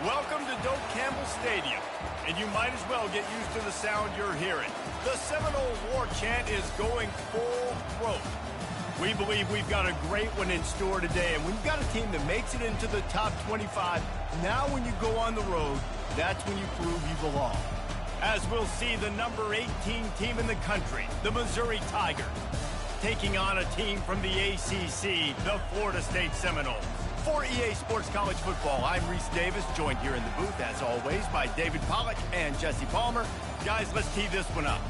Welcome to Doak Campbell Stadium, and you might as well get used to the sound you're hearing. The Seminole War chant is going full throat. We believe we've got a great one in store today, and when you've got a team that makes it into the top 25, now when you go on the road, that's when you prove you belong. As we'll see the number 18 team in the country, the Missouri Tigers, taking on a team from the ACC, the Florida State Seminoles. For EA Sports College Football, I'm Reese Davis, joined here in the booth, as always, by David Pollack and Jesse Palmer. Guys, let's tee this one up.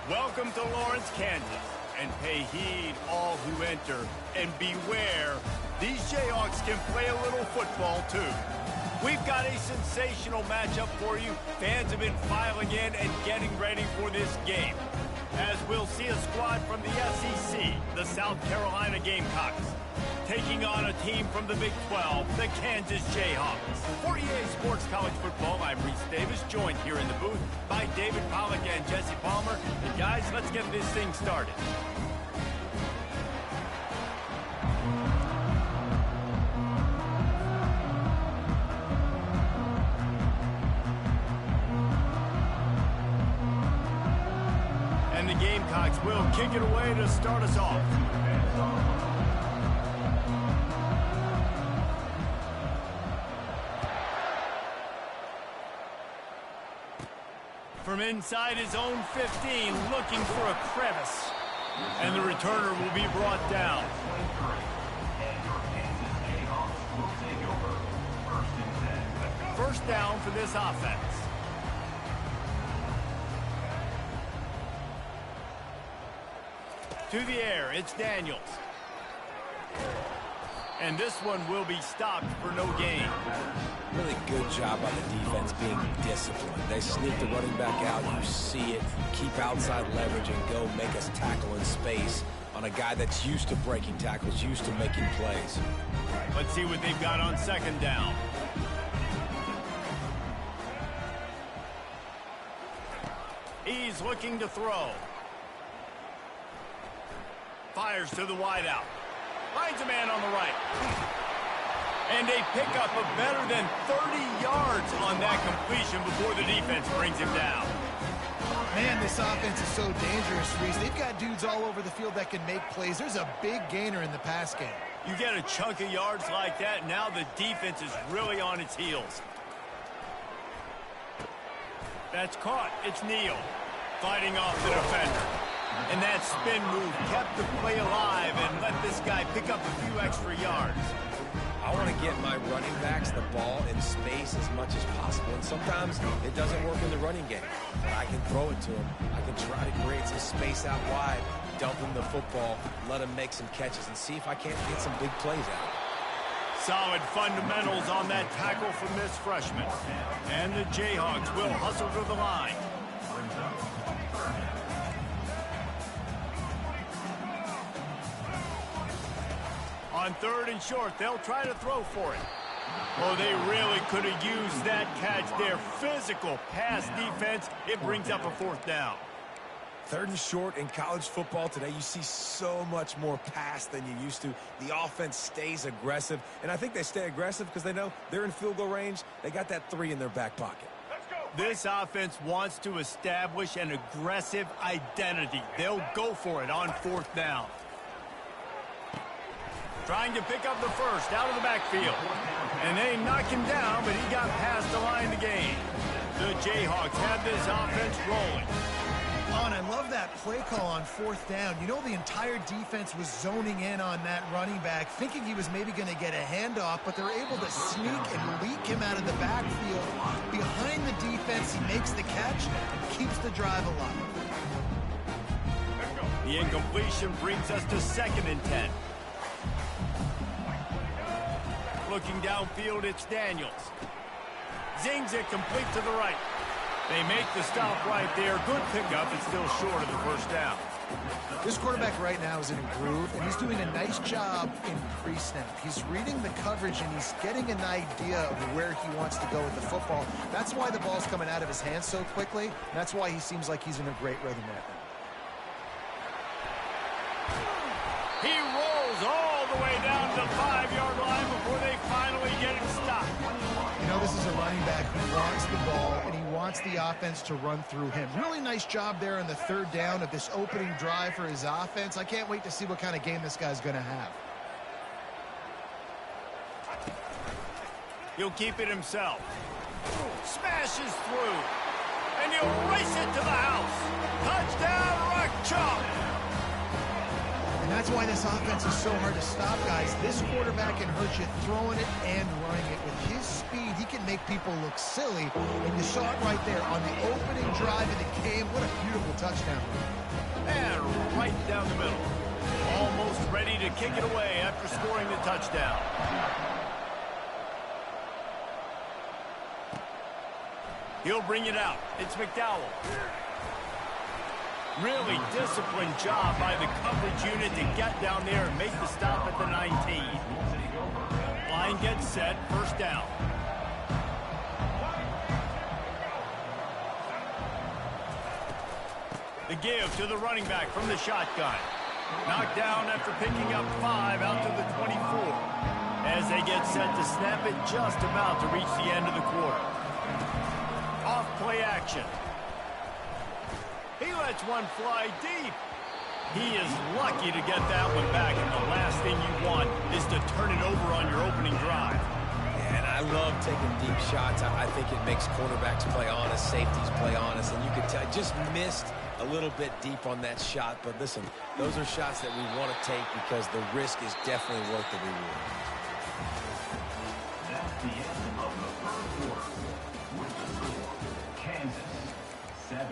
Welcome to Lawrence, Kansas, and pay heed all who enter, and beware, these Jayhawks can play a little football too. We've got a sensational matchup for you. Fans have been filing in and getting ready for this game, as we'll see a squad from the SEC, the South Carolina Gamecocks, taking on a team from the Big 12, the Kansas Jayhawks. For EA Sports College Football, I'm Reese Davis, joined here in the booth by David Pollack and Jesse Palmer. And guys, let's get this thing started. And the Gamecocks will kick it away to start us off. From inside his own 15, looking for a crevice. And the returner will be brought down. First down for this offense. To the air, it's Daniels. And this one will be stopped for no gain. Really good job by the defense being disciplined. They sneak the running back out. You see it. Keep outside leverage and go make us tackle in space on a guy that's used to breaking tackles, used to making plays. Let's see what they've got on second down. He's looking to throw. Fires to the wideout. Finds a man on the right. And a pickup of better than 30 yards on that completion before the defense brings him down. Man, this offense is so dangerous, Reese. They've got dudes all over the field that can make plays. There's a big gainer in the pass game. You get a chunk of yards like that, now the defense is really on its heels. That's caught. It's Neal fighting off the defender. And that spin move kept the play alive and let this guy pick up a few extra yards. I want to get my running backs the ball in space as much as possible. And sometimes it doesn't work in the running game. But I can throw it to him. I can try to create some space out wide, dump him the football, let him make some catches, and see if I can't get some big plays out. Solid fundamentals on that tackle from this freshman. And the Jayhawks will hustle to the line. On 3rd and short, they'll try to throw for it. Oh, they really could have used that catch there. Physical pass defense. It brings up a 4th down. 3rd and short in college football today, you see so much more pass than you used to. The offense stays aggressive, and I think they stay aggressive because they know they're in field goal range. They got that 3 in their back pocket. This offense wants to establish an aggressive identity. They'll go for it on 4th down. Trying to pick up the first out of the backfield. And they knock him down, but he got past the line to gain. The Jayhawks have this offense rolling. Oh, and I love that play call on 4th down. You know, the entire defense was zoning in on that running back, thinking he was maybe going to get a handoff, but they're able to sneak and leak him out of the backfield. Behind the defense, he makes the catch and keeps the drive alive. The incompletion brings us to 2nd and 10. Looking downfield, it's Daniels. Zings it complete to the right. They make the stop right there. Good pickup. It's still short of the 1st down. This quarterback right now is in a groove, and he's doing a nice job in pre-snap. He's reading the coverage, and he's getting an idea of where he wants to go with the football. That's why the ball's coming out of his hands so quickly. That's why he seems like he's in a great rhythm right now. He rolls all the way down to the 5-yard line before they finally get him stopped. You know, this is a running back who wants the ball, and he wants the offense to run through him. Really nice job there on the 3rd down of this opening drive for his offense. I can't wait to see what kind of game this guy's going to have. He'll keep it himself. Smashes through. And he'll race it to the house. Touchdown, Rock Chalk. And that's why this offense is so hard to stop, guys. This quarterback can hurt you throwing it and running it. With his speed, he can make people look silly. And you saw it right there on the opening drive of the game. What a beautiful touchdown. And right down the middle. Almost ready to kick it away after scoring the touchdown. He'll bring it out. It's McDowell. Really disciplined job by the coverage unit to get down there and make the stop at the 19. Line gets set, 1st down. The give to the running back from the shotgun. Knocked down after picking up 5 out to the 24. As they get set to snap it just about to reach the end of the quarter. Off play action. He lets one fly deep. He is lucky to get that one back, and the last thing you want is to turn it over on your opening drive. Yeah, and I love taking deep shots. I think it makes quarterbacks play honest, safeties play honest, and you can tell just missed a little bit deep on that shot. But listen, those are shots that we want to take because the risk is definitely worth the reward. That's the end of the 1st quarter. With the score, Kansas 7,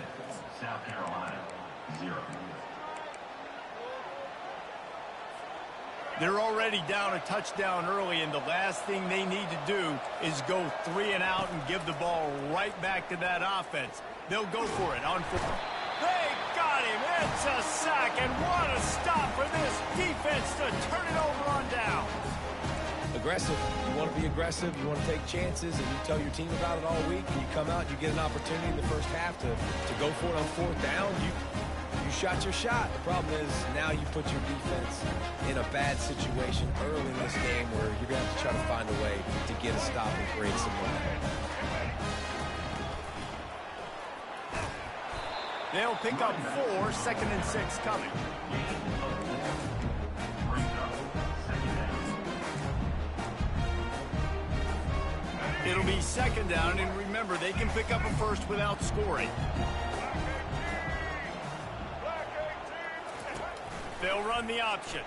South Carolina 0. They're already down a touchdown early, and the last thing they need to do is go 3 and out and give the ball right back to that offense. They'll go for it on 4. They got him. It's a sack, and what a stop for this defense to turn it over on down. Aggressive. You want to be aggressive. You want to take chances, and you tell your team about it all week, and you come out, you get an opportunity in the 1st half to go for it on 4th down. You shot your shot. The problem is now you put your defense in a bad situation early in this game where you're going to have to try to find a way to get a stop and create some momentum. They'll pick up 4, 2nd and 6 coming. It'll be 2nd down, and remember, they can pick up a first without scoring. They'll run the option.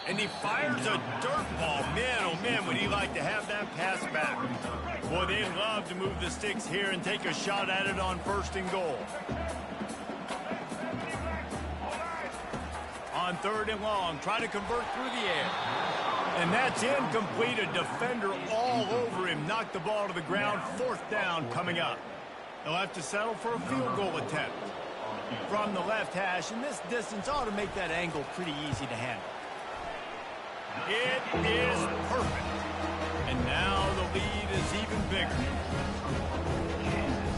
And he fires a dirt ball. Man, oh man, would he like to have that pass back. Boy, they'd love to move the sticks here and take a shot at it on 1st and goal. On 3rd and long, try to convert through the air. And that's incomplete. A defender all over him. Knocked the ball to the ground. 4th down coming up. They'll have to settle for a field goal attempt from the left hash, and this distance ought to make that angle pretty easy to handle. It is perfect. And now the lead is even bigger.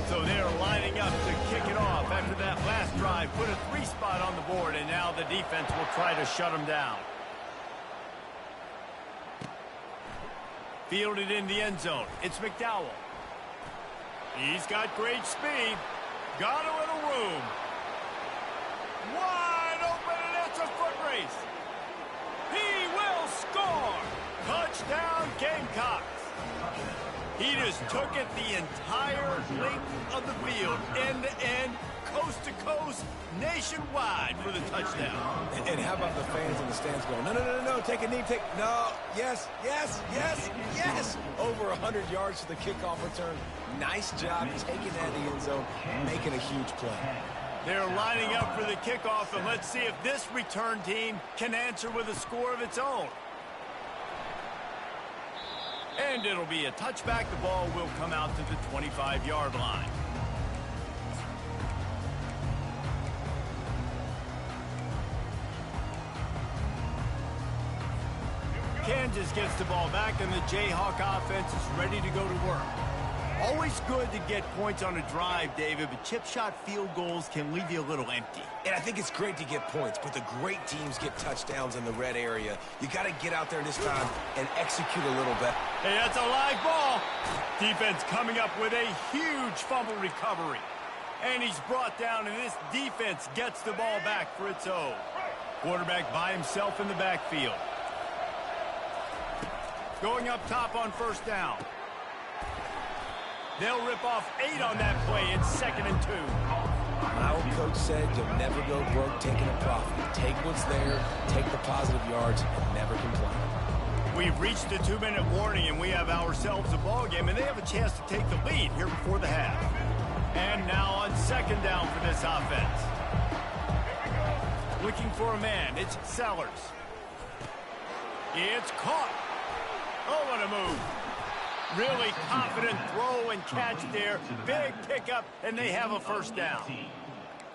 So they're lining up to kick it off after that last drive. Put a 3 spot on the board, and now the defense will try to shut them down. Fielded in the end zone. It's McDowell. He's got great speed. Got a little room. Wide open, and it's a foot race. He will score. Touchdown, Gamecocks. He just took it the entire length of the field, end-to-end, coast-to-coast, nationwide for the touchdown. And how about the fans in the stands going, no, no, no, no, no, take a knee, no, yes, yes, yes, yes. Over 100 yards to the kickoff return. Nice job taking that in the end zone, making a huge play. They're lining up for the kickoff, and let's see if this return team can answer with a score of its own. And it'll be a touchback. The ball will come out to the 25-yard line. Kansas gets the ball back, and the Jayhawk offense is ready to go to work. Always good to get points on a drive, David, but chip shot field goals can leave you a little empty. And I think it's great to get points, but the great teams get touchdowns in the red area. You got to get out there this time and execute a little bit. Hey, that's a live ball. Defense coming up with a huge fumble recovery. And he's brought down, and this defense gets the ball back for its own. Quarterback by himself in the backfield. Going up top on first down. They'll rip off 8 on that play. It's 2nd and 2. My old coach said you'll never go broke taking a profit. Take what's there, take the positive yards, and never complain. We've reached the 2-minute warning, and we have ourselves a ball game, and they have a chance to take the lead here before the half. And now on 2nd down for this offense. Looking for a man. It's Sellers. It's caught. Oh, what a move. Really confident throw and catch there. Big pickup, and they have a first down.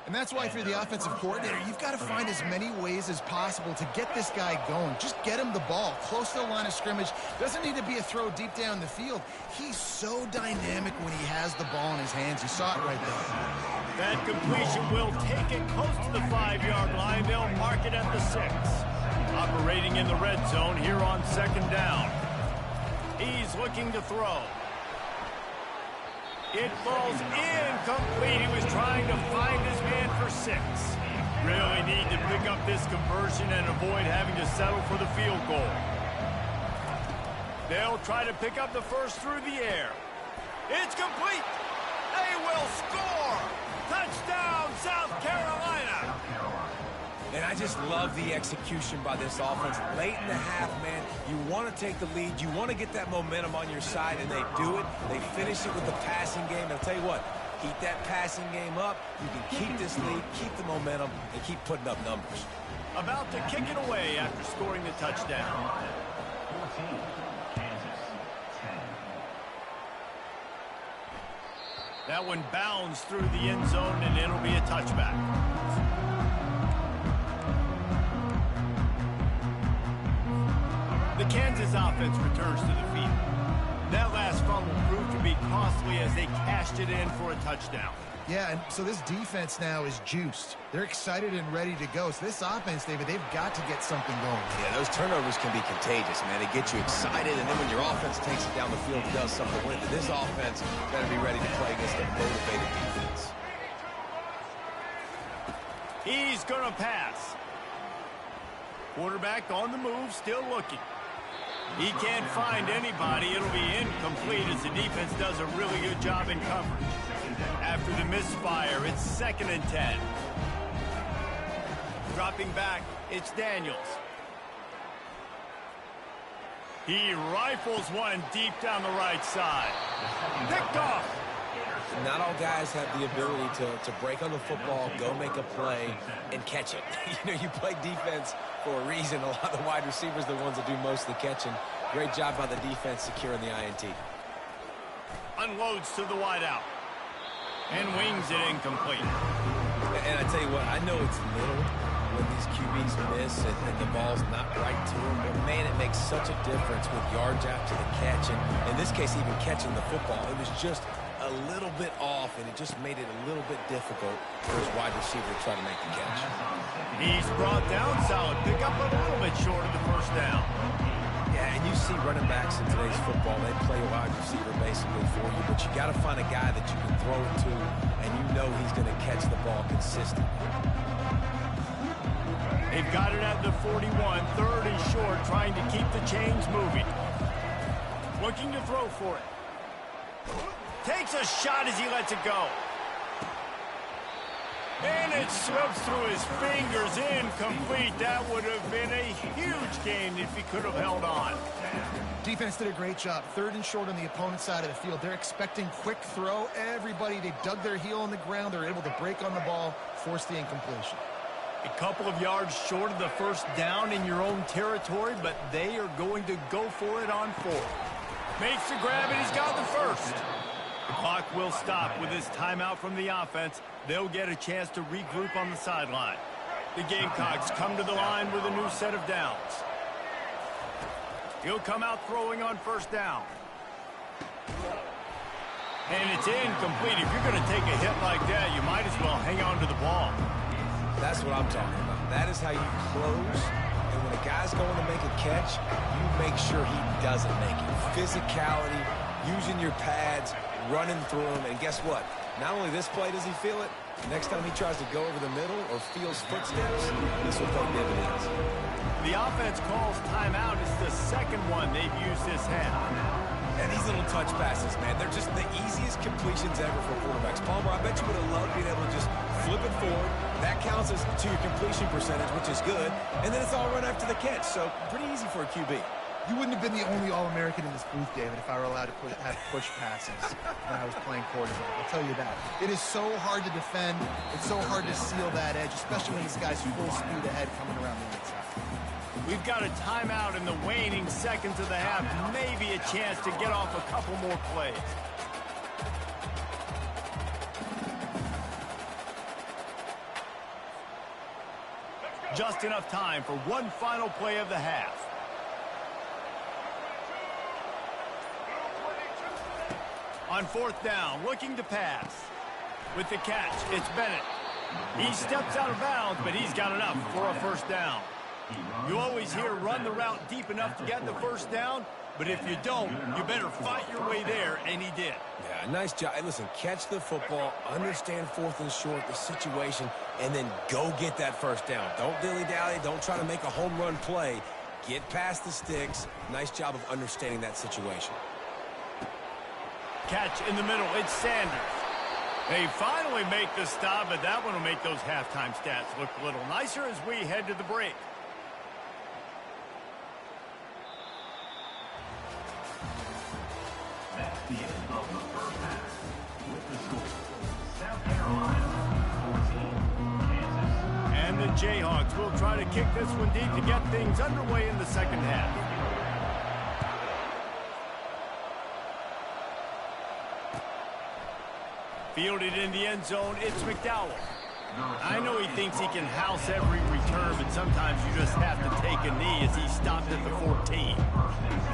And that's why if you're the offensive coordinator, you've got to find as many ways as possible to get this guy going. Just get him the ball close to the line of scrimmage. Doesn't need to be a throw deep down the field. He's so dynamic when he has the ball in his hands. You saw it right there. That completion will take it close to the 5-yard line. They'll mark it at the 6. Operating in the red zone here on 2nd down. He's looking to throw. It falls incomplete. He was trying to find his man for 6. Really need to pick up this conversion and avoid having to settle for the field goal. They'll try to pick up the first through the air. It's complete. They will score. Touchdown, South Carolina. And I just love the execution by this offense. Late in the half, man, you want to take the lead. You want to get that momentum on your side, and they do it. They finish it with the passing game. I'll tell you what, keep that passing game up. You can keep this lead, keep the momentum, and keep putting up numbers. About to kick it away after scoring the touchdown. 14, Kansas, 10. That one bounds through the end zone, and it'll be a touchback. The Kansas offense returns to the field. That last fumble proved to be costly as they cashed it in for a touchdown. Yeah, and so this defense now is juiced. They're excited and ready to go. So this offense, David, they've got to get something going. Yeah, those turnovers can be contagious, man. They get you excited, and then when your offense takes it down the field and does something with it, this offense better be ready to play against a motivated defense. He's going to pass. Quarterback on the move, still looking. He can't find anybody. It'll be incomplete as the defense does a really good job in coverage. After the misfire, it's 2nd and 10. Dropping back, it's Daniels. He rifles one deep down the right side. Picked off. Not all guys have the ability to break on the football, go make a play, and catch it. You know, you play defense for a reason. A lot of the wide receivers are the ones that do most of the catching. Great job by the defense securing the INT. Unloads to the wideout. And wings it incomplete. And I tell you what, I know it's little, when these QBs miss and the ball's not right to them. But, man, it makes such a difference with yards after the catch. And in this case, even catching the football, it was just a little bit off, and it just made it a little bit difficult for his wide receiver to try to make the catch. He's brought down solid pickup, but a little bit short of the first down. Yeah, and you see running backs in today's football, they play a wide receiver basically for you, but you got to find a guy that you can throw it to, and you know he's going to catch the ball consistently. They've got it at the 41, third and short, trying to keep the chains moving. Looking to throw for it. Takes a shot as he lets it go. And it slips through his fingers, incomplete. That would have been a huge gain if he could have held on. Defense did a great job. Third and short on the opponent's side of the field. They're expecting quick throw. Everybody, they dug their heel on the ground. They're able to break on the ball, force the incompletion. A couple of yards short of the first down in your own territory, but they are going to go for it on fourth. Makes the grab, and he's got the first. The clock will stop with this timeout from the offense. They'll get a chance to regroup on the sideline. The Gamecocks come to the line with a new set of downs. He'll come out throwing on first down. And it's incomplete. If you're going to take a hit like that, you might as well hang on to the ball. That's what I'm talking about. That is how you close. And when a guy's going to make a catch, you make sure he doesn't make it. Physicality, using your pads, running through him. And guess what? Not only this play does he feel it, next time he tries to go over the middle or feels footsteps, this will pay dividends. The offense calls timeout. It's the second one they've used this half. And these little touch passes, man, they're just the easiest completions ever for quarterbacks. Palmer, I bet you would have loved being able to just flip it forward. That counts as to your completion percentage, which is good. And then it's all run after the catch. So pretty easy for a QB. You wouldn't have been the only All-American in this booth, David, if I were allowed to have push passes when I was playing quarterback. I'll tell you that. It is so hard to defend. It's so hard to seal that edge, especially when this guy's full speed ahead coming around the outside. We've got a timeout in the waning seconds of the half. Maybe a chance to get off a couple more plays. Just enough time for one final play of the half. On fourth down, looking to pass. With the catch, it's Bennett. He steps out of bounds, but he's got enough for a first down. You always hear run the route deep enough to get the first down, but if you don't, you better fight your way there, and he did. Yeah, nice job. Hey, listen, catch the football, understand fourth and short, the situation, and then go get that first down. Don't dilly-dally. Don't try to make a home run play. Get past the sticks. Nice job of understanding that situation. Catch in the middle. It's Sanders. They finally make the stop, but that one will make those halftime stats look a little nicer as we head to the break. That's the end of the first half. With the score, South Carolina 14, Kansas. And the Jayhawks will try to kick this one deep to get things underway in the second half. Fielded in the end zone, it's McDowell. I know he thinks he can house every return, but sometimes you just have to take a knee as he stopped at the 14.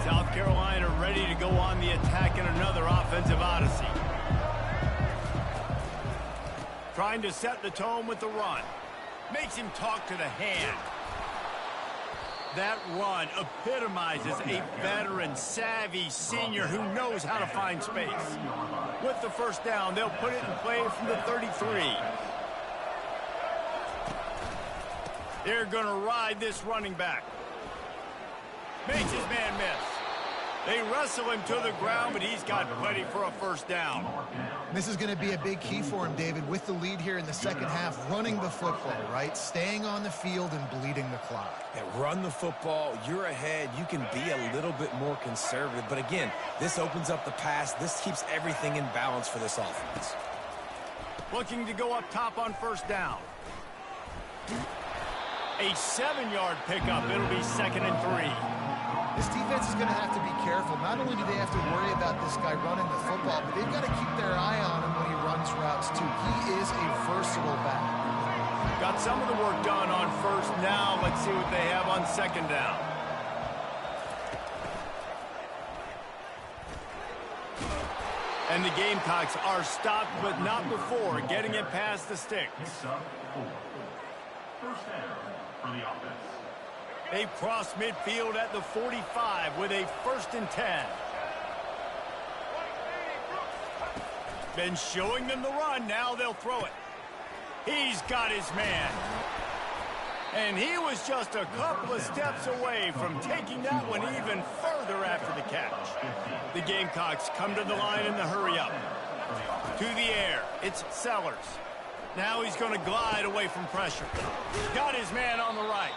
South Carolina ready to go on the attack in another offensive odyssey. Trying to set the tone with the run. Makes him talk to the hand. That run epitomizes a veteran, savvy senior who knows how to find space. With the first down, they'll put it in play from the 33. They're going to ride this running back. Makes his man miss. They wrestle him to the ground, but he's got plenty for a first down. This is going to be a big key for him, David, with the lead here in the second half, running the football, right? Staying on the field and bleeding the clock. Yeah, run the football. You're ahead. You can be a little bit more conservative. But again, this opens up the pass. This keeps everything in balance for this offense. Looking to go up top on first down. A 7-yard pickup. It'll be 2nd and 3. This defense is going to have to be careful. Not only do they have to worry about this guy running the football, but they've got to keep their eye on him when he runs routes, too. He is a versatile back. Got some of the work done on first. Now let's see what they have on second down. And the Gamecocks are stopped, but not before getting it past the sticks. Picks up 4. First down for the offense. They cross midfield at the 45 with a 1st and 10. Been showing them the run. Now they'll throw it. He's got his man. And he was just a couple of steps away from taking that one even further after the catch. The Gamecocks come to the line in the hurry-up. To the air, it's Sellers. Now he's going to glide away from pressure. Got his man on the right.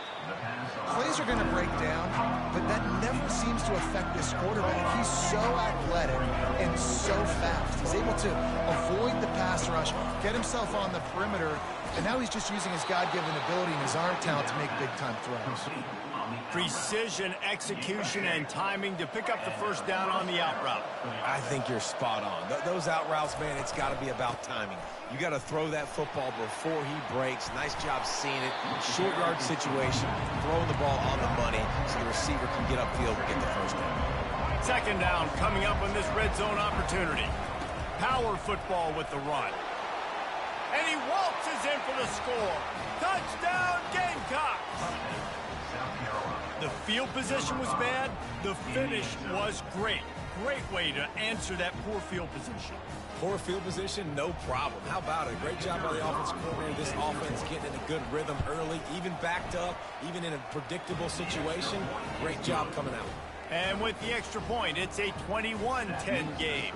Plays are going to break down, but that never seems to affect this quarterback. He's so athletic and so fast. He's able to avoid the pass rush, get himself on the perimeter, and now he's just using his God-given ability and his arm talent to make big-time throws. Precision, execution, and timing to pick up the first down on the out route. I think you're spot on. Those out routes, man, it's got to be about timing. You got to throw that football before he breaks. Nice job seeing it. Short yard situation, throwing the ball on the money so the receiver can get upfield and get the first down. Second down coming up on this red zone opportunity. Power football with the run. And he waltzes in for the score. Touchdown, Gamecocks! The field position was bad. The finish was great. Great way to answer that poor field position. Poor field position, no problem. How about it? Great job by the offensive coordinator. This offense getting in a good rhythm early, even backed up, even in a predictable situation. Great job coming out. And with the extra point, it's a 21-10 game.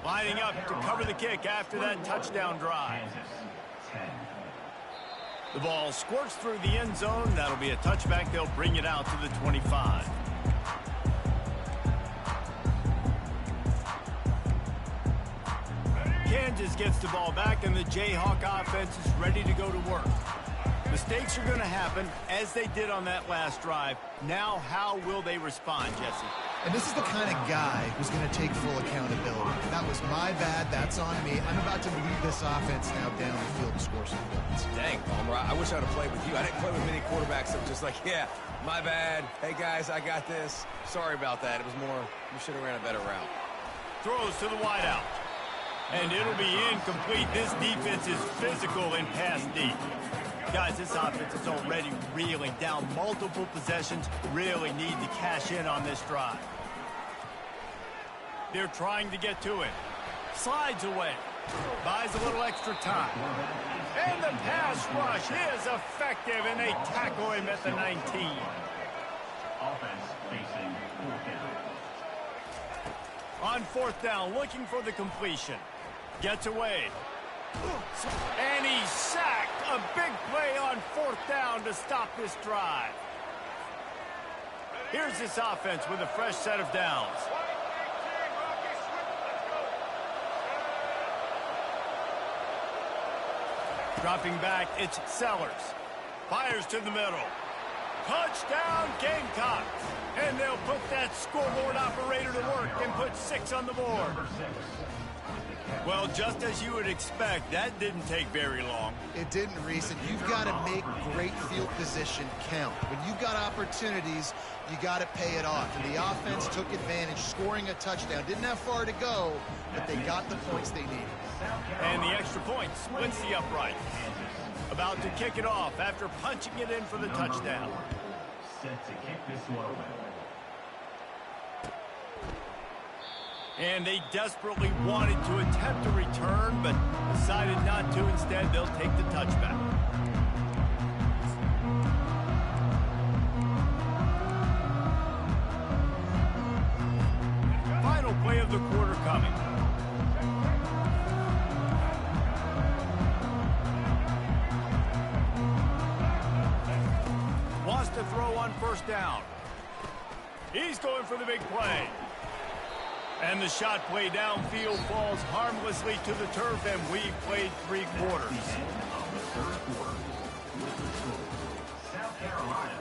Lining up to cover the kick after that touchdown drive. The ball squirts through the end zone. That'll be a touchback. They'll bring it out to the 25. Kansas gets the ball back, and the Jayhawk offense is ready to go to work. Mistakes are going to happen, as they did on that last drive. Now, how will they respond, Jesse? And this is the kind of guy who's going to take full accountability. That was my bad. That's on me. I'm about to lead this offense now down the field and score some points. Dang, Palmer, I wish I'd have played with you. I didn't play with many quarterbacks that were just like, yeah, my bad. Hey, guys, I got this. Sorry about that. It was more, we should have ran a better route. Throws to the wideout. And it'll be incomplete. This defense is physical and pass deep. Guys, this offense is already reeling down multiple possessions. Really need to cash in on this drive. They're trying to get to it. Slides away. Buys a little extra time. And the pass rush is effective, and they tackle him at the 19. Offense facing 4th down. On 4th down, looking for the completion. Gets away. And he's sacked. A big play on 4th down to stop this drive. Here's this offense with a fresh set of downs. Dropping back, it's Sellers. Fires to the middle. Touchdown, Gamecocks. And they'll put that scoreboard operator to work and put 6 on the board. Well, just as you would expect, that didn't take very long. It didn't, Reese, and you've got to make great field position count. When you've got opportunities, you got to pay it off. And the offense took advantage, scoring a touchdown. Didn't have far to go, but they got the points they needed. And the extra point splits the upright. About to kick it off after punching it in for the touchdown. Set to kick this one away. And they desperately wanted to attempt a return, but decided not to. Instead, they'll take the touchback. Final play of the quarter coming. Wants to throw on 1st down. He's going for the big play. And the shot play downfield falls harmlessly to the turf, and we've played 3 quarters. South Carolina,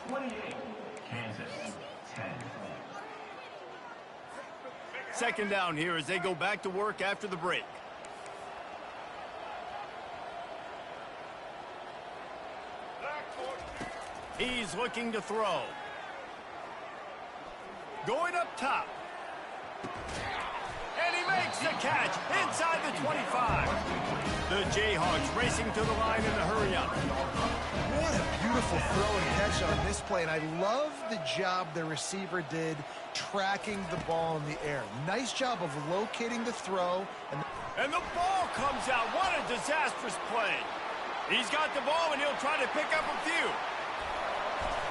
28. Kansas, 10. Second down here as they go back to work after the break. He's looking to throw. Going up top. And he makes the catch inside the 25. The Jayhawks racing to the line in the hurry-up. What a beautiful throw and catch on this play, and I love the job the receiver did tracking the ball in the air. Nice job of locating the throw. And the ball comes out. What a disastrous play. He's got the ball, and he'll try to pick up a few.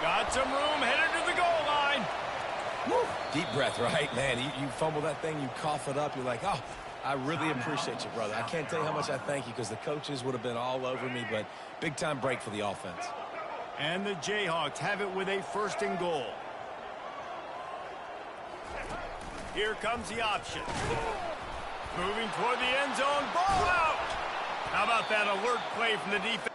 Got some room, headed to the goal line. Woo. Deep breath, right, man? You fumble that thing, you cough it up, you're like, oh, I really appreciate you, brother. I can't tell you how much I thank you because the coaches would have been all over me, but big-time break for the offense. And the Jayhawks have it with a 1st and goal. Here comes the option. Moving toward the end zone, ball out. How about that alert play from the defense?